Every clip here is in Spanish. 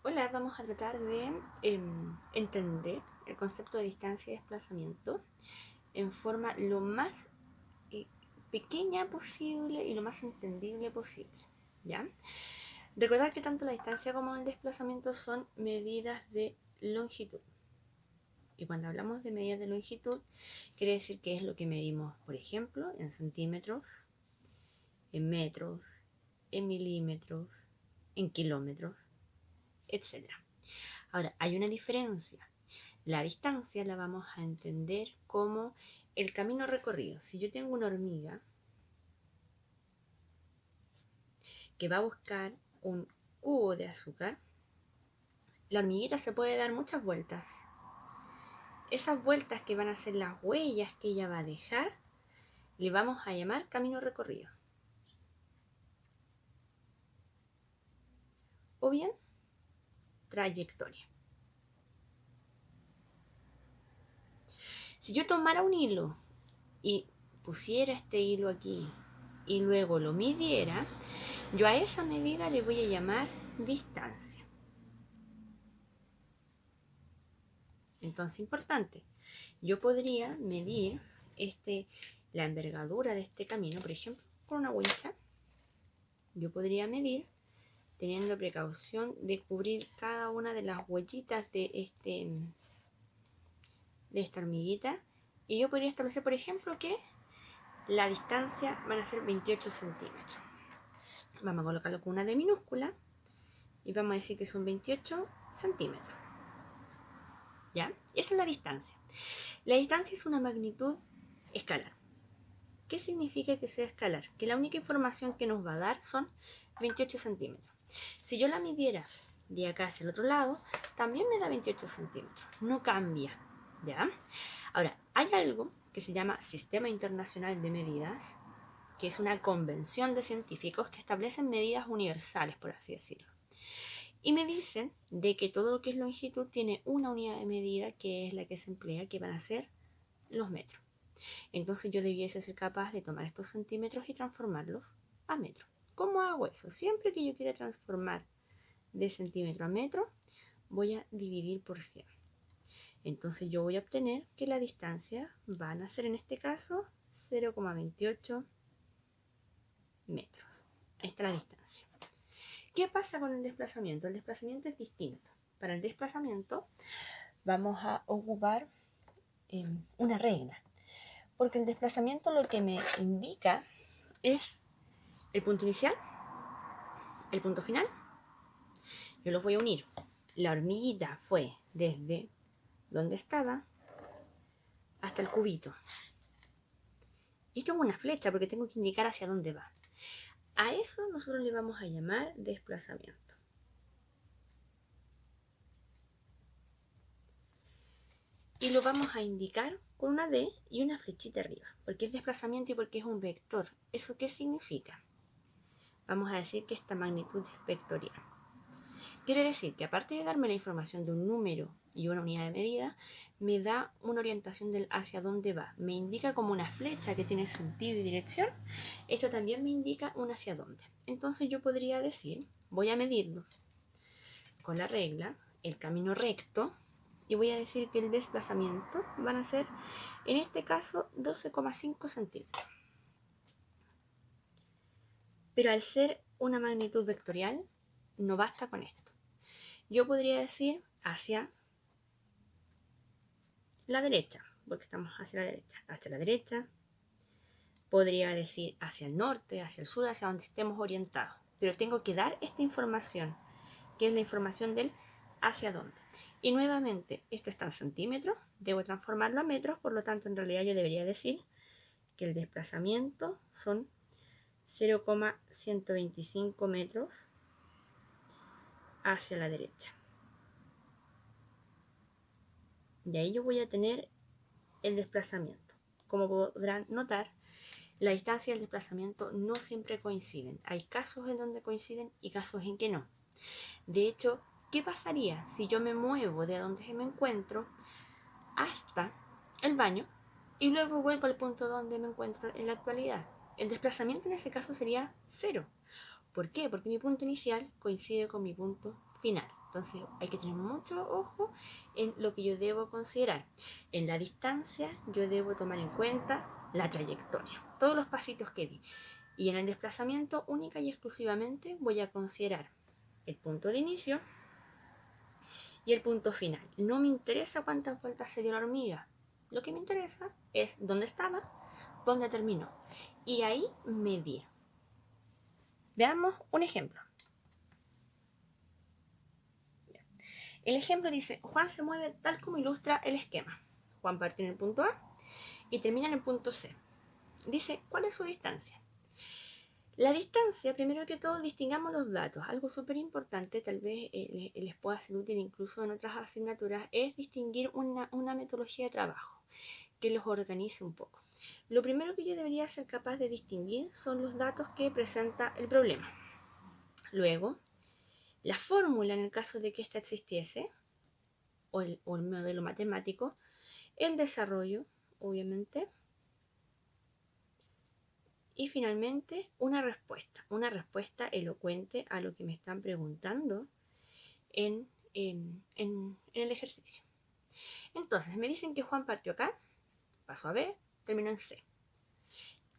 Hola, vamos a tratar de entender el concepto de distancia y desplazamiento en forma lo más eh, pequeña posible y lo más entendible posible. ¿Ya? Recordar que tanto la distancia como el desplazamiento son medidas de longitud. Y cuando hablamos de medidas de longitud, quiere decir que es lo que medimos, por ejemplo, en centímetros, en metros, en milímetros, en kilómetros, etc. Ahora, hay una diferencia. La distancia la vamos a entender como el camino recorrido. Si yo tengo una hormiga que va a buscar un cubo de azúcar, la hormiguita se puede dar muchas vueltas. Esas vueltas que van a ser las huellas que ella va a dejar, le vamos a llamar camino recorrido. O bien, trayectoria. Si yo tomara un hilo y pusiera este hilo aquí y luego lo midiera, yo a esa medida le voy a llamar distancia. Entonces, importante, yo podría medir la envergadura de este camino, por ejemplo, con una wincha. Yo podría medir teniendo precaución de cubrir cada una de las huellitas de esta hormiguita. Y yo podría establecer, por ejemplo, que la distancia van a ser 28 centímetros. Vamos a colocarlo con una D minúscula y vamos a decir que son 28 centímetros. ¿Ya? Esa es la distancia. La distancia es una magnitud escalar. ¿Qué significa que sea escalar? Que la única información que nos va a dar son 28 centímetros. Si yo la midiera de acá hacia el otro lado, también me da 28 centímetros. No cambia. ¿Ya? Ahora, hay algo que se llama Sistema Internacional de Medidas, que es una convención de científicos que establecen medidas universales, por así decirlo. Y me dicen de que todo lo que es longitud tiene una unidad de medida que es la que se emplea, que van a ser los metros. Entonces yo debiese ser capaz de tomar estos centímetros y transformarlos a metros. ¿Cómo hago eso? Siempre que yo quiera transformar de centímetro a metro, voy a dividir por 100. Entonces yo voy a obtener que la distancia van a ser en este caso 0,28 metros. Ahí está la distancia. ¿Qué pasa con el desplazamiento? El desplazamiento es distinto. Para el desplazamiento vamos a ocupar una regla, porque el desplazamiento lo que me indica es el punto inicial, el punto final. Yo los voy a unir. La hormiguita fue desde donde estaba hasta el cubito. Y esto es una flecha porque tengo que indicar hacia dónde va. A eso nosotros le vamos a llamar desplazamiento. Y lo vamos a indicar con una D y una flechita arriba, porque es desplazamiento y porque es un vector. ¿Eso qué significa? Vamos a decir que esta magnitud es vectorial. Quiere decir que aparte de darme la información de un número y una unidad de medida, me da una orientación del hacia dónde va. Me indica como una flecha que tiene sentido y dirección. Esto también me indica un hacia dónde. Entonces yo podría decir, voy a medirlo con la regla, el camino recto, y voy a decir que el desplazamiento van a ser, en este caso, 12,5 centímetros. Pero al ser una magnitud vectorial, no basta con esto. Yo podría decir hacia la derecha, porque estamos hacia la derecha. Podría decir hacia el norte, hacia el sur, hacia donde estemos orientados. Pero tengo que dar esta información, que es la información del hacia dónde. Y nuevamente, esto está en centímetros, debo transformarlo a metros, por lo tanto en realidad yo debería decir que el desplazamiento son 0,125 metros hacia la derecha. Y ahí yo voy a tener el desplazamiento. Como podrán notar, la distancia y el desplazamiento no siempre coinciden. Hay casos en donde coinciden y casos en que no. De hecho, ¿qué pasaría si yo me muevo de donde me encuentro hasta el baño y luego vuelvo al punto donde me encuentro en la actualidad? El desplazamiento en ese caso sería cero, ¿Por qué? Porque mi punto inicial coincide con mi punto final. Entonces hay que tener mucho ojo en lo que yo debo considerar. En la distancia yo debo tomar en cuenta la trayectoria, todos los pasitos que di. Y en el desplazamiento única y exclusivamente voy a considerar el punto de inicio y el punto final. No me interesa cuántas vueltas se dio la hormiga. Lo que me interesa es dónde estaba, dónde terminó. Y ahí medir. Veamos un ejemplo. El ejemplo dice, Juan se mueve tal como ilustra el esquema. Juan parte en el punto A y termina en el punto C. Dice, ¿cuál es su distancia? La distancia, primero que todo, distingamos los datos. Algo súper importante, tal vez les pueda ser útil incluso en otras asignaturas, es distinguir una metodología de trabajo que los organice un poco. Lo primero que yo debería ser capaz de distinguir son los datos que presenta el problema. Luego, la fórmula en el caso de que ésta existiese, o el modelo matemático, el desarrollo, obviamente, y finalmente una respuesta elocuente a lo que me están preguntando en el ejercicio. Entonces, me dicen que Juan partió acá, pasó a B, terminó en C.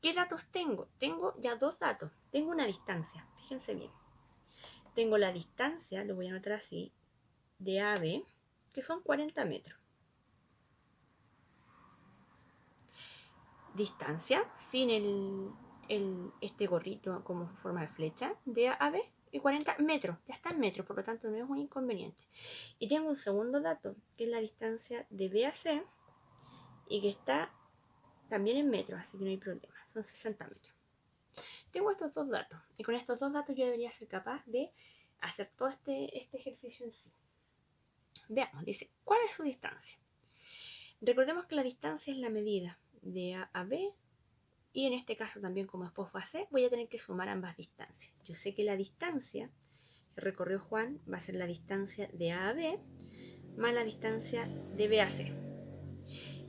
¿Qué datos tengo? Tengo ya dos datos. Tengo una distancia, fíjense bien. Tengo la distancia, lo voy a anotar así, de A a B, que son 40 metros. Distancia, sin este gorrito como forma de flecha, de A a B, y 40 metros. Ya está en metros, por lo tanto no es un inconveniente. Y tengo un segundo dato, que es la distancia de B a C, y que está también en metros, así que no hay problema. Son 60 metros. Tengo estos dos datos, y con estos dos datos yo debería ser capaz de hacer todo este ejercicio en sí. Veamos, dice, ¿cuál es su distancia? Recordemos que la distancia es la medida de A a B, y en este caso también como después fue a C, voy a tener que sumar ambas distancias. Yo sé que la distancia que recorrió Juan va a ser la distancia de A a B más la distancia de B a C.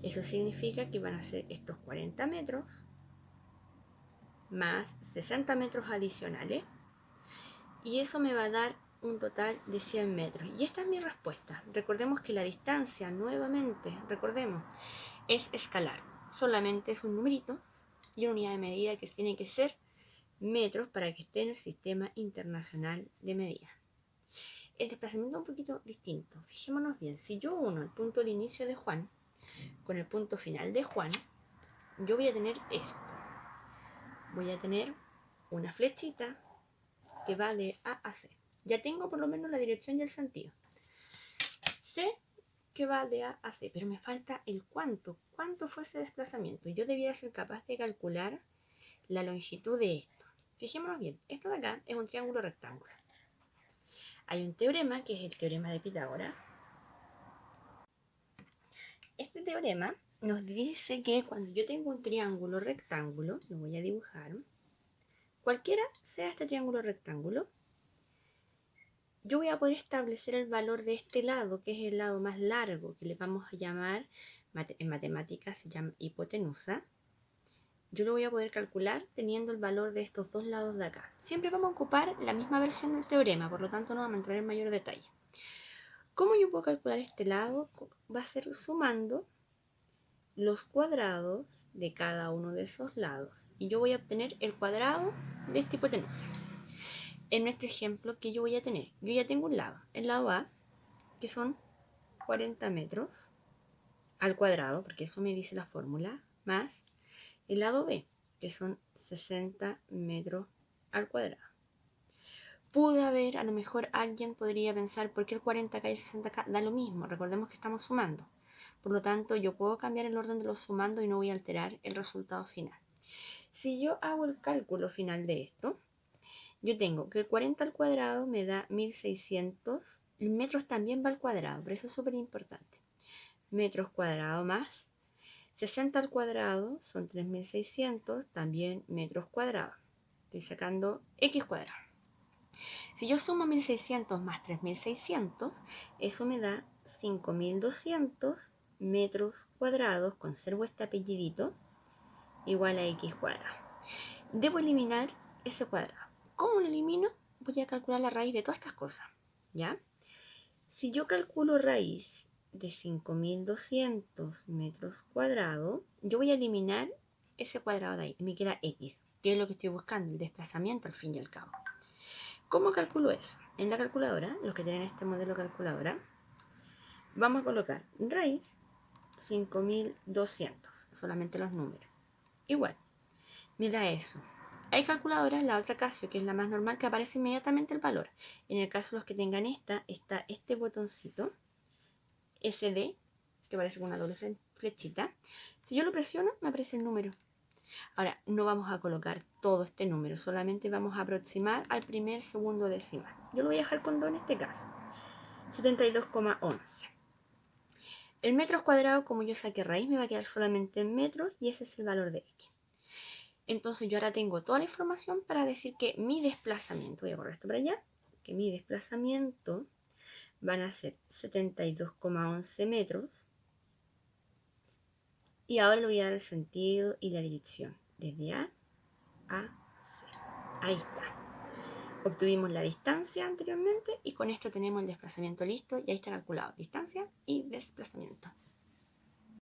Eso significa que van a ser estos 40 metros más 60 metros adicionales, y eso me va a dar un total de 100 metros. Y esta es mi respuesta. Recordemos que la distancia, nuevamente, recordemos, es escalar. Solamente es un numerito y una unidad de medida que tiene que ser metros para que esté en el Sistema Internacional de Medida. El desplazamiento es un poquito distinto. Fijémonos bien, si yo uno el punto de inicio de Juan con el punto final de Juan, yo voy a tener esto. Voy a tener una flechita que va de A a C. Ya tengo por lo menos la dirección y el sentido. Sé que va de A a C, pero me falta el cuánto. ¿Cuánto fue ese desplazamiento? Yo debiera ser capaz de calcular la longitud de esto. Fijémonos bien, esto de acá es un triángulo rectangular. Hay un teorema que es el teorema de Pitágoras. Este teorema nos dice que cuando yo tengo un triángulo rectángulo, lo voy a dibujar, cualquiera sea este triángulo rectángulo, yo voy a poder establecer el valor de este lado, que es el lado más largo, que le vamos a llamar, en matemáticas se llama hipotenusa. Yo lo voy a poder calcular teniendo el valor de estos dos lados de acá. Siempre vamos a ocupar la misma versión del teorema, por lo tanto no vamos a entrar en mayor detalle. ¿Cómo yo puedo calcular este lado? Va a ser sumando los cuadrados de cada uno de esos lados. Y yo voy a obtener el cuadrado de esta hipotenusa. En nuestro ejemplo, ¿qué yo voy a tener? Yo ya tengo un lado, el lado A, que son 40 metros al cuadrado, porque eso me dice la fórmula, más el lado B, que son 60 metros al cuadrado. Pude haber, a lo mejor alguien podría pensar, ¿por qué el 40 acá y el 60 acá? Da lo mismo, recordemos que estamos sumando. Por lo tanto, yo puedo cambiar el orden de los sumandos y no voy a alterar el resultado final. Si yo hago el cálculo final de esto, yo tengo que el 40 al cuadrado me da 1600. El metros también va al cuadrado, pero eso es súper importante. Metros cuadrados más 60 al cuadrado son 3600, también metros cuadrados. Estoy sacando x cuadrado. Si yo sumo 1600 más 3600, eso me da 5200 metros cuadrados, conservo este apellidito, igual a x cuadrado. Debo eliminar ese cuadrado. ¿Cómo lo elimino? Voy a calcular la raíz de todas estas cosas, ¿ya? Si yo calculo raíz de 5200 metros cuadrados, yo voy a eliminar ese cuadrado de ahí. Me queda X, que es lo que estoy buscando, el desplazamiento al fin y al cabo. ¿Cómo calculo eso? En la calculadora, los que tienen este modelo calculadora, vamos a colocar raíz 5200, solamente los números. Igual, me da eso. Hay calculadoras, la otra Casio, que es la más normal, que aparece inmediatamente el valor. En el caso de los que tengan esta, está este botoncito, SD, que aparece con una doble flechita. Si yo lo presiono, me aparece el número. Ahora, no vamos a colocar todo este número, solamente vamos a aproximar al primer segundo decimal. Yo lo voy a dejar con 2 en este caso, 72,11. El metros cuadrado, como yo saqué raíz, me va a quedar solamente en metros y ese es el valor de X. Entonces yo ahora tengo toda la información para decir que mi desplazamiento, voy a correr esto para allá, que mi desplazamiento van a ser 72,11 metros. Y ahora le voy a dar el sentido y la dirección, desde A a C. Ahí está. Obtuvimos la distancia anteriormente y con esto tenemos el desplazamiento listo y ahí está calculado, distancia y desplazamiento.